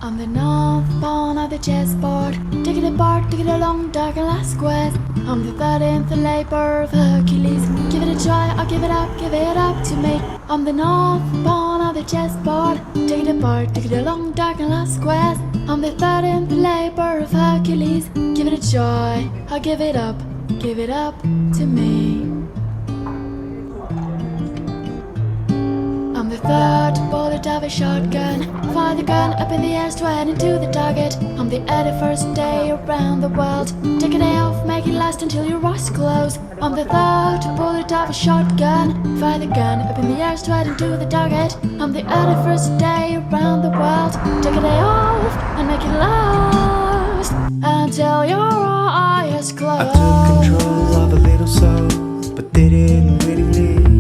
On the north pawn of the chessboard, ticket apart, ticket along, dark and last quest. I'm the 13th labor of Hercules. Give it a try, I'll give it up to me. I'm the north pawn of the chessboard, ticket apart, ticket along, dark and last quest. I'm the 13th labor of Hercules. Give it a try, I'll give it up to me. I'm the third bullet of a shotgun. Fire the gun up in the air, straight into the target. I'm the 81st day around the world. Take a day off, make it last until your eyes close. I'm the third bullet of a shotgun. Fire the gun up in the air, straight into the target. I'm the 81st day around the world. Take a day off and make it last until your eyes close. I took control of a little soul, but didn't really leave.